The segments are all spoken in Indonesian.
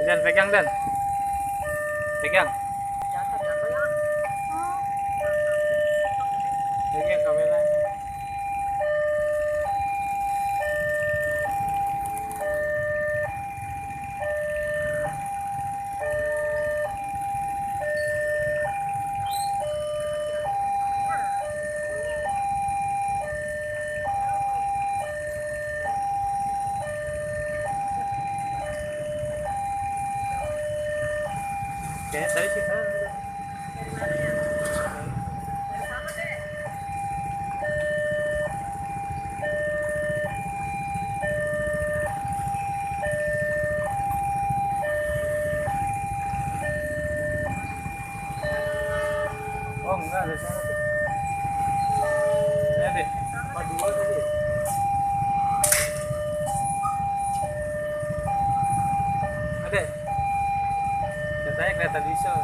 Dan pegang dan. Pegang. Pegang kamera. Oke, tadi sih kan. Oh enggak, ada sana tuh. Ya deh, apa dua tadi? Ada. Katanya kereta diesel.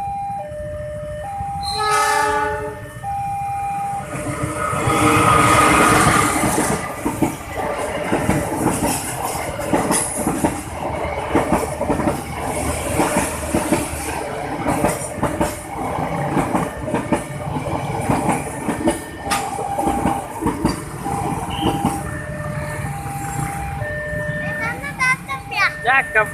Cakep.